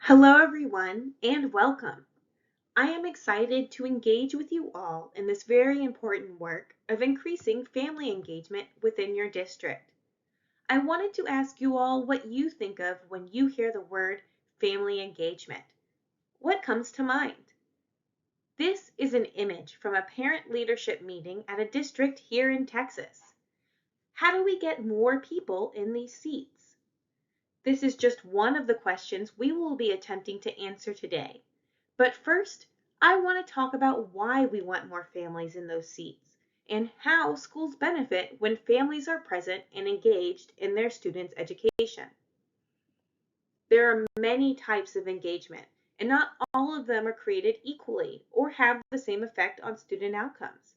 Hello, everyone, and welcome. I am excited to engage with you all in this very important work of increasing family engagement within your district. I wanted to ask you all what you think of when you hear the word family engagement. What comes to mind? This is an image from a parent leadership meeting at a district here in Texas. How do we get more people in these seats? This is just one of the questions we will be attempting to answer today. But first, I want to talk about why we want more families in those seats and how schools benefit when families are present and engaged in their students' education. There are many types of engagement, and not all of them are created equally or have the same effect on student outcomes.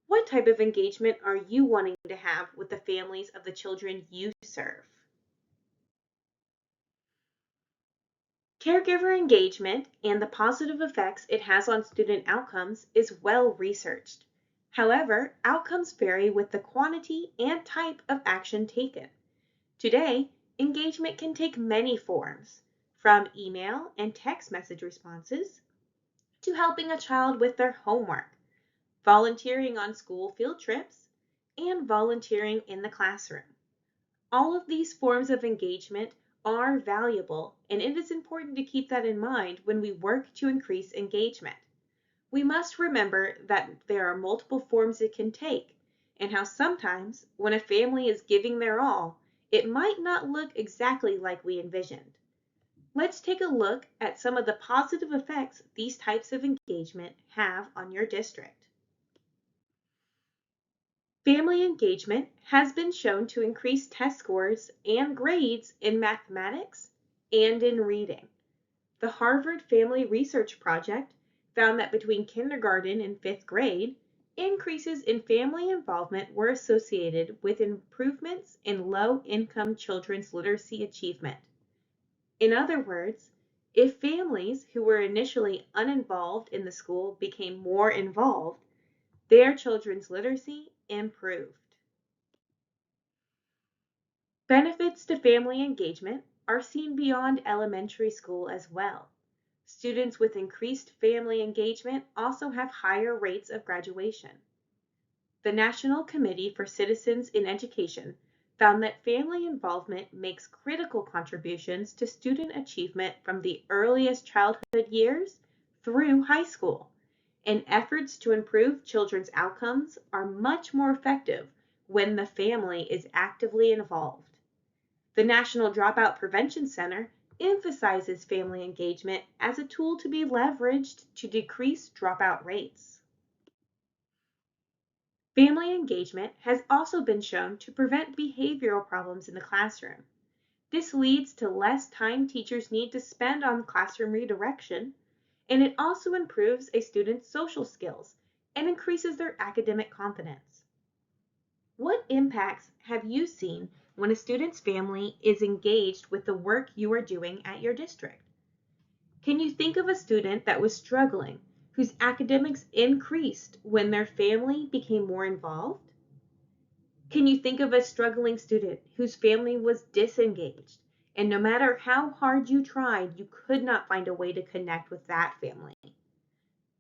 What type of engagement are you wanting to have with the families of the children you serve? Caregiver engagement and the positive effects it has on student outcomes is well researched. However, outcomes vary with the quantity and type of action taken. Today, engagement can take many forms, from email and text message responses to helping a child with their homework, volunteering on school field trips, and volunteering in the classroom. All of these forms of engagement are valuable, and it is important to keep that in mind when we work to increase engagement. We must remember that there are multiple forms it can take, and how sometimes, when a family is giving their all, it might not look exactly like we envisioned. Let's take a look at some of the positive effects these types of engagement have on your district. Family engagement has been shown to increase test scores and grades in mathematics and in reading. The Harvard Family Research Project found that between kindergarten and fifth grade, increases in family involvement were associated with improvements in low-income children's literacy achievement. In other words, if families who were initially uninvolved in the school became more involved, their children's literacy improved. Benefits to family engagement are seen beyond elementary school as well. Students with increased family engagement also have higher rates of graduation. The National Committee for Citizens in Education found that family involvement makes critical contributions to student achievement from the earliest childhood years through high school, and efforts to improve children's outcomes are much more effective when the family is actively involved. The National Dropout Prevention Center emphasizes family engagement as a tool to be leveraged to decrease dropout rates. Family engagement has also been shown to prevent behavioral problems in the classroom. This leads to less time teachers need to spend on classroom redirection, and it also improves a student's social skills and increases their academic confidence. What impacts have you seen when a student's family is engaged with the work you are doing at your district? Can you think of a student that was struggling whose academics increased when their family became more involved? Can you think of a struggling student whose family was disengaged and no matter how hard you tried, you could not find a way to connect with that family?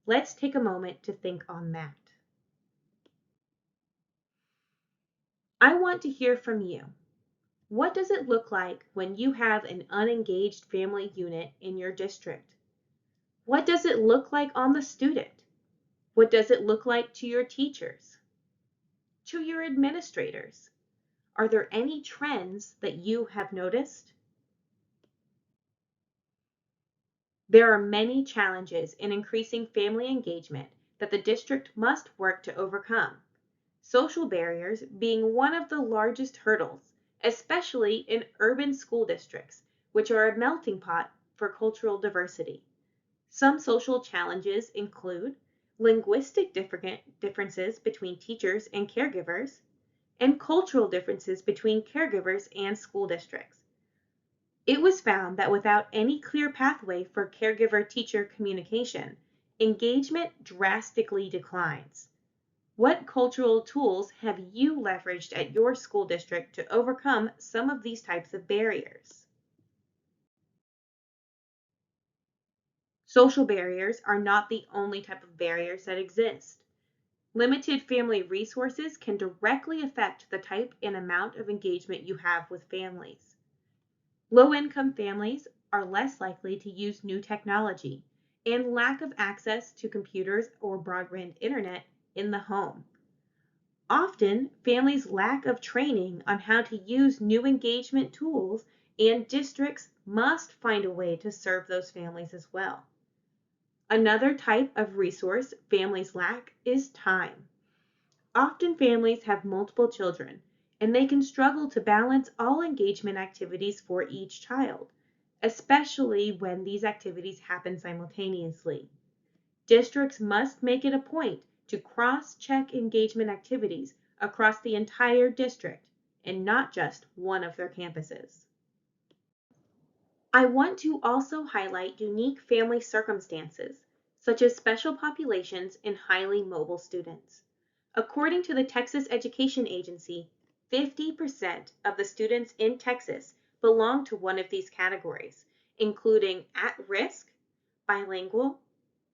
Let's take a moment to think on that. I want to hear from you. What does it look like when you have an unengaged family unit in your district? What does it look like on the student? What does it look like to your teachers? To your administrators? Are there any trends that you have noticed? There are many challenges in increasing family engagement that the district must work to overcome. Social barriers being one of the largest hurdles, especially in urban school districts, which are a melting pot for cultural diversity. Some social challenges include linguistic differences between teachers and caregivers, and cultural differences between caregivers and school districts. It was found that without any clear pathway for caregiver-teacher communication, engagement drastically declines. What cultural tools have you leveraged at your school district to overcome some of these types of barriers? Social barriers are not the only type of barriers that exist. Limited family resources can directly affect the type and amount of engagement you have with families. Low-income families are less likely to use new technology, and lack of access to computers or broadband internet in the home. Often, families lack of training on how to use new engagement tools, and districts must find a way to serve those families as well. Another type of resource families lack is time. Often families have multiple children, and they can struggle to balance all engagement activities for each child, especially when these activities happen simultaneously. Districts must make it a point to cross-check engagement activities across the entire district and not just one of their campuses. I want to also highlight unique family circumstances, such as special populations and highly mobile students. According to the Texas Education Agency, 50% of the students in Texas belong to one of these categories, including at-risk, bilingual,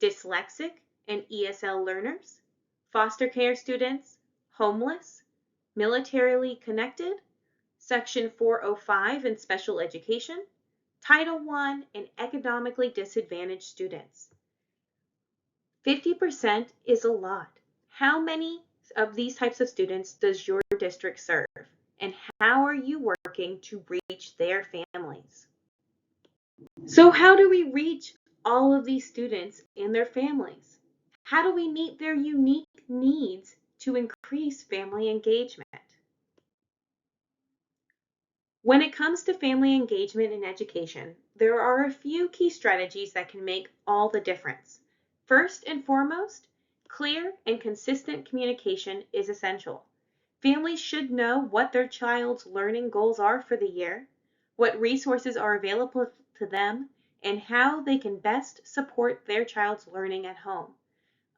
dyslexic, and ESL learners, foster care students, homeless, militarily connected, Section 405 in special education, Title I, and economically disadvantaged students. 50% is a lot. How many of these types of students does your district serve? And how are you working to reach their families? So how do we reach all of these students and their families? How do we meet their unique needs to increase family engagement? When it comes to family engagement in education, there are a few key strategies that can make all the difference. First and foremost, clear and consistent communication is essential. Families should know what their child's learning goals are for the year, what resources are available to them, and how they can best support their child's learning at home.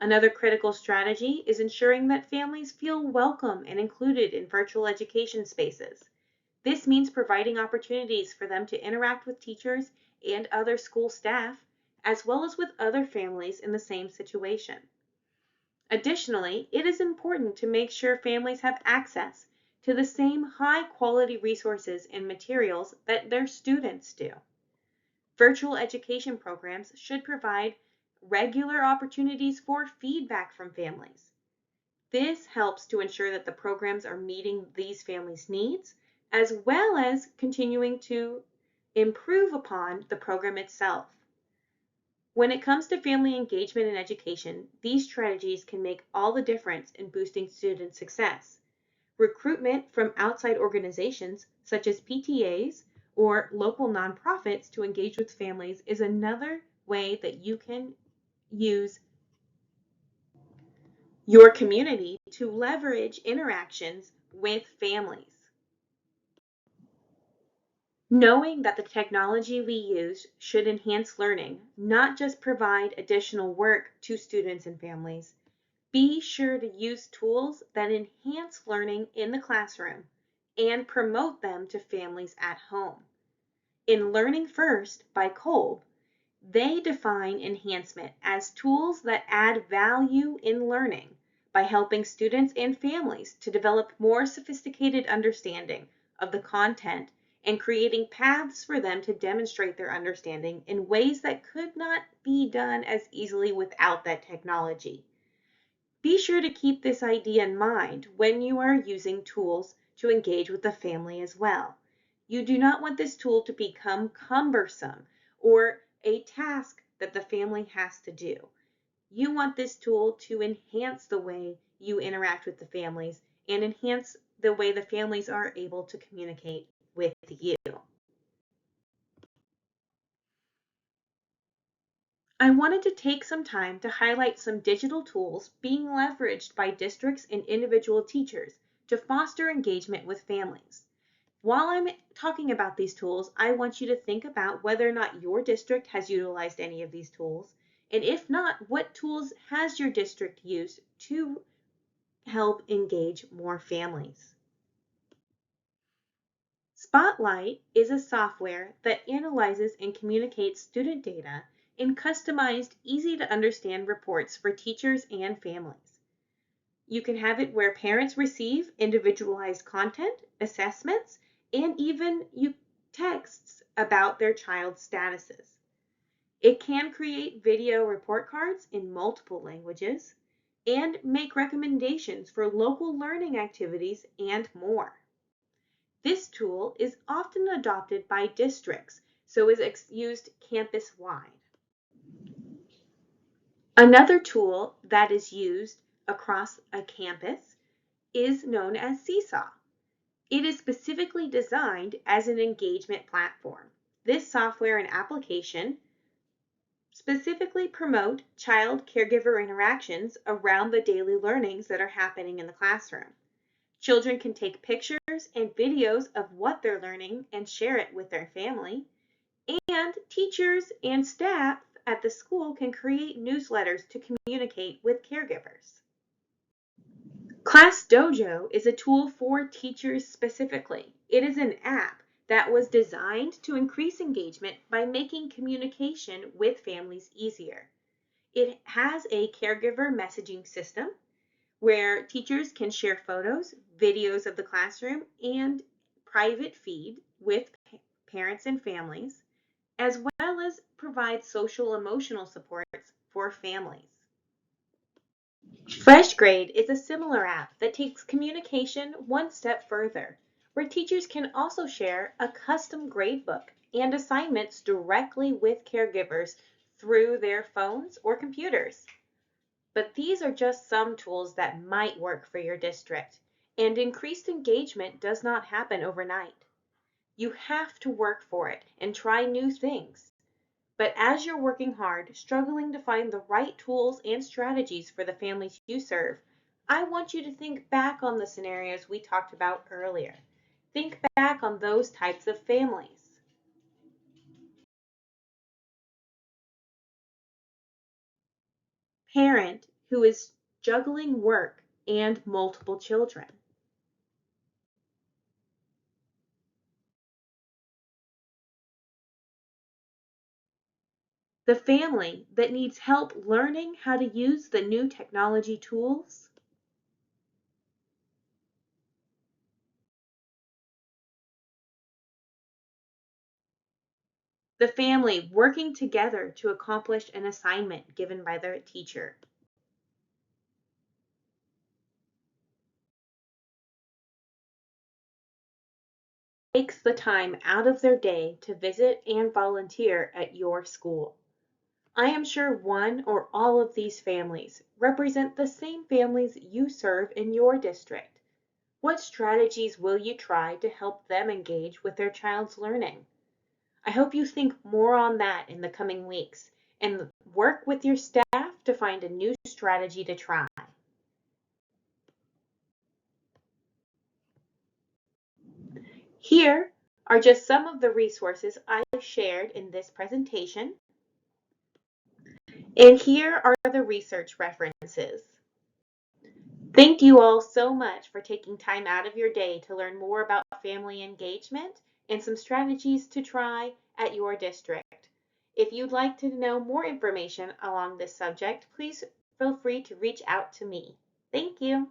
Another critical strategy is ensuring that families feel welcome and included in virtual education spaces. This means providing opportunities for them to interact with teachers and other school staff, as well as with other families in the same situation. Additionally, it is important to make sure families have access to the same high-quality resources and materials that their students do. Virtual education programs should provide regular opportunities for feedback from families. This helps to ensure that the programs are meeting these families' needs, as well as continuing to improve upon the program itself. When it comes to family engagement in education, these strategies can make all the difference in boosting student success. Recruitment from outside organizations, such as PTAs or local nonprofits, to engage with families is another way that you can use your community to leverage interactions with families. Knowing that the technology we use should enhance learning, not just provide additional work to students and families, be sure to use tools that enhance learning in the classroom and promote them to families at home. In Learning First by Kolb, they define enhancement as tools that add value in learning by helping students and families to develop more sophisticated understanding of the content and creating paths for them to demonstrate their understanding in ways that could not be done as easily without that technology. Be sure to keep this idea in mind when you are using tools to engage with the family as well. You do not want this tool to become cumbersome or a task that the family has to do. You want this tool to enhance the way you interact with the families and enhance the way the families are able to communicate with you. I wanted to take some time to highlight some digital tools being leveraged by districts and individual teachers to foster engagement with families. While I'm talking about these tools, I want you to think about whether or not your district has utilized any of these tools, and if not, what tools has your district used to help engage more families? Spotlight is a software that analyzes and communicates student data and customized, easy to understand reports for teachers and families. You can have it where parents receive individualized content, assessments, and even texts about their child's statuses. It can create video report cards in multiple languages and make recommendations for local learning activities and more. This tool is often adopted by districts, so is used campus-wide. Another tool that is used across a campus is known as Seesaw. It is specifically designed as an engagement platform. This software and application specifically promote child-caregiver interactions around the daily learnings that are happening in the classroom. Children can take pictures and videos of what they're learning and share it with their family. And teachers and staff at the school can create newsletters to communicate with caregivers. Class Dojo is a tool for teachers specifically. It is an app that was designed to increase engagement by making communication with families easier. It has a caregiver messaging system where teachers can share photos, videos of the classroom, and private feed with parents and families, as well as provide social emotional supports for families. FreshGrade is a similar app that takes communication one step further, where teachers can also share a custom gradebook and assignments directly with caregivers through their phones or computers. But these are just some tools that might work for your district, and increased engagement does not happen overnight. You have to work for it and try new things. But as you're working hard, struggling to find the right tools and strategies for the families you serve, I want you to think back on the scenarios we talked about earlier. Think back on those types of families. Parent who is juggling work and multiple children. The family that needs help learning how to use the new technology tools. The family working together to accomplish an assignment given by their teacher. Takes the time out of their day to visit and volunteer at your school. I am sure one or all of these families represent the same families you serve in your district. What strategies will you try to help them engage with their child's learning? I hope you think more on that in the coming weeks and work with your staff to find a new strategy to try. Here are just some of the resources I shared in this presentation, and here are the research references. Thank you all so much for taking time out of your day to learn more about family engagement and some strategies to try at your district. If you'd like to know more information along this subject, please feel free to reach out to me. Thank you.